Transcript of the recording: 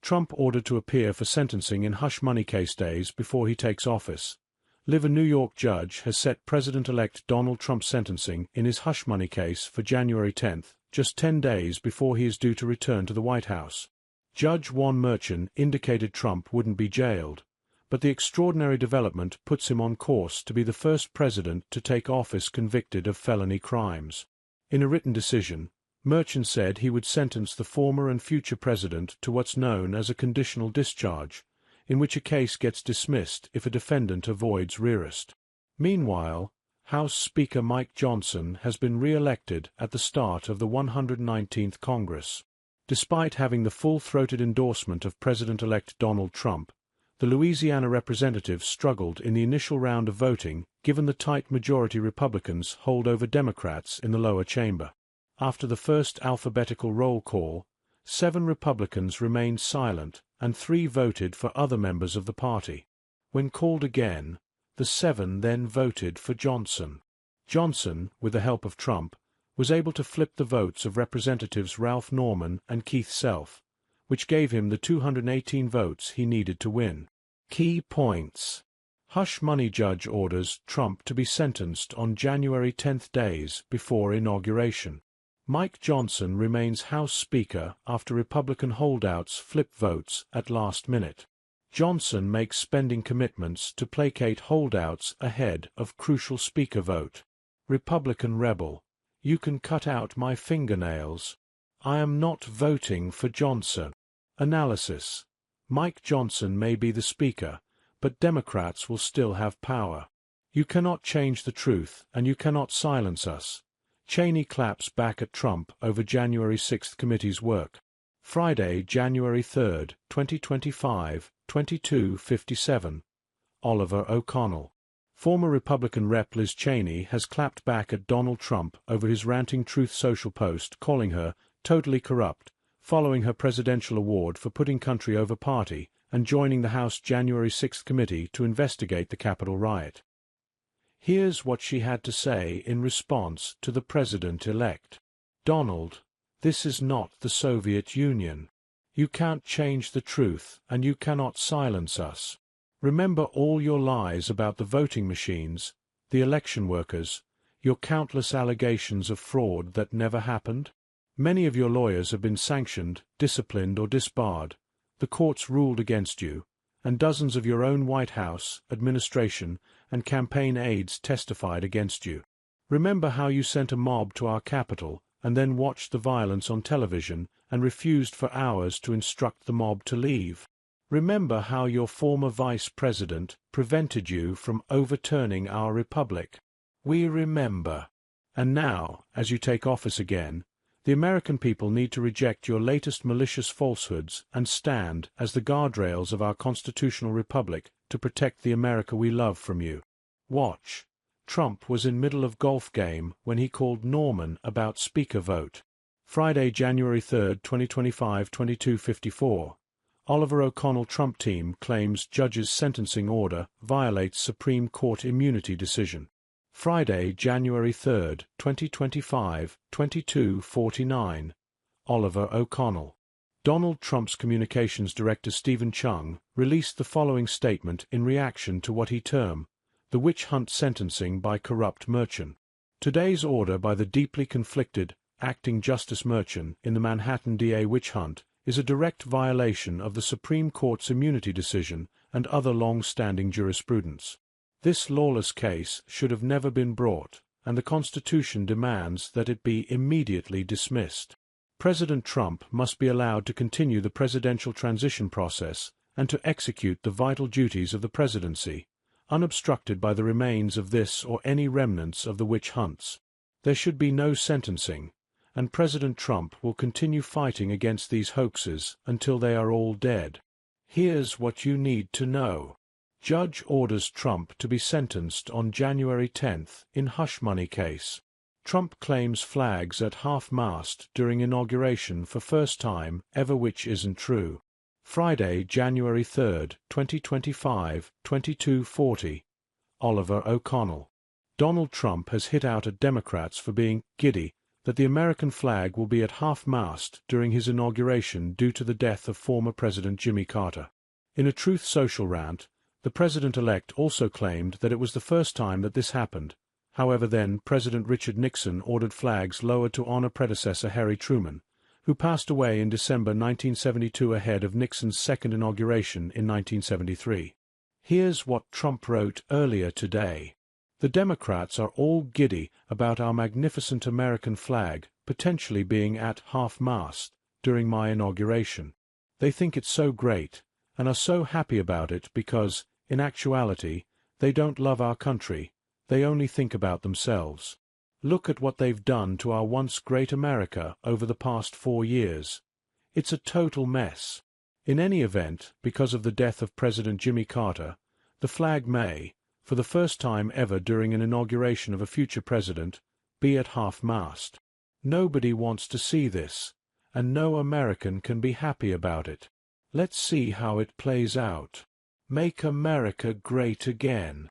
Trump ordered to appear for sentencing in hush money case days before he takes office. A New York judge has set President-elect Donald Trump's sentencing in his hush money case for January 10, just 10 days before he is due to return to the White House. Judge Juan Merchan indicated Trump wouldn't be jailed, but the extraordinary development puts him on course to be the first president to take office convicted of felony crimes. In a written decision, Merchan said he would sentence the former and future president to what's known as a conditional discharge, in which a case gets dismissed if a defendant avoids rearrest. Meanwhile, House Speaker Mike Johnson has been re-elected at the start of the 119th Congress. Despite having the full-throated endorsement of President-elect Donald Trump, the Louisiana representative struggled in the initial round of voting given the tight majority Republicans hold over Democrats in the lower chamber. After the first alphabetical roll call, 7 Republicans remained silent and 3 voted for other members of the party. When called again, the 7 then voted for Johnson. Johnson, with the help of Trump, was able to flip the votes of Representatives Ralph Norman and Keith Self, which gave him the 218 votes he needed to win. Key points. Hush money judge orders Trump to be sentenced on January 10 days before inauguration. Mike Johnson remains House Speaker after Republican holdouts flip votes at last minute. Johnson makes spending commitments to placate holdouts ahead of crucial Speaker vote. Republican rebel: "You can cut out my fingernails. I am not voting for Johnson." Analysis: Mike Johnson may be the Speaker, but Democrats will still have power. You cannot change the truth, and you cannot silence us. Cheney claps back at Trump over January 6 committee's work. Friday, January 3, 2025, 22:57. Oliver O'Connell. Former Republican Rep Liz Cheney has clapped back at Donald Trump over his ranting Truth Social post calling her totally corrupt, following her presidential award for putting country over party and joining the House January 6 committee to investigate the Capitol riot. Here's what she had to say in response to the president-elect. "Donald, this is not the Soviet Union. You can't change the truth, and you cannot silence us. Remember all your lies about the voting machines, the election workers, your countless allegations of fraud that never happened? Many of your lawyers have been sanctioned, disciplined, or disbarred. The courts ruled against you, and dozens of your own White House, administration, and campaign aides testified against you. Remember how you sent a mob to our Capitol and then watched the violence on television and refused for hours to instruct the mob to leave. Remember how your former vice president prevented you from overturning our republic. We remember. And now, as you take office again, the American people need to reject your latest malicious falsehoods and stand as the guardrails of our constitutional republic to protect the America we love from you. Watch. Trump was in middle of golf game when he called Norman about speaker vote. Friday, January 3, 2025, 22:54. Oliver O'Connell Trump team claims judge's sentencing order violates Supreme Court immunity decision. Friday, January 3, 2025, 22:49. Oliver O'Connell. Donald Trump's communications director Stephen Chung released the following statement in reaction to what he termed the witch hunt sentencing by corrupt Merchan. Today's order by the deeply conflicted acting Justice Merchan in the Manhattan DA witch hunt is a direct violation of the Supreme Court's immunity decision and other long-standing jurisprudence. This lawless case should have never been brought, and the Constitution demands that it be immediately dismissed. President Trump must be allowed to continue the presidential transition process and to execute the vital duties of the presidency, unobstructed by the remains of this or any remnants of the witch hunts. There should be no sentencing, and President Trump will continue fighting against these hoaxes until they are all dead. Here's what you need to know. Judge orders Trump to be sentenced on January 10 in hush money case. Trump claims flags at half-mast during inauguration for first time ever, which isn't true. Friday, January 3, 2025, 22:40. Oliver O'Connell. Donald Trump has hit out at Democrats for being giddy, that the American flag will be at half-mast during his inauguration due to the death of former President Jimmy Carter. In a Truth Social rant, the president-elect also claimed that it was the first time that this happened. However, then President Richard Nixon ordered flags lowered to honor predecessor Harry Truman, who passed away in December 1972 ahead of Nixon's second inauguration in 1973. Here's what Trump wrote earlier today. The Democrats are all giddy about our magnificent American flag potentially being at half-mast during my inauguration. They think it's so great, and are so happy about it because, in actuality, they don't love our country, they only think about themselves. Look at what they've done to our once great America over the past 4 years. It's a total mess. In any event, because of the death of President Jimmy Carter, the flag may, for the first time ever during an inauguration of a future president, be at half-mast. Nobody wants to see this, and no American can be happy about it. Let's see how it plays out. Make America great again.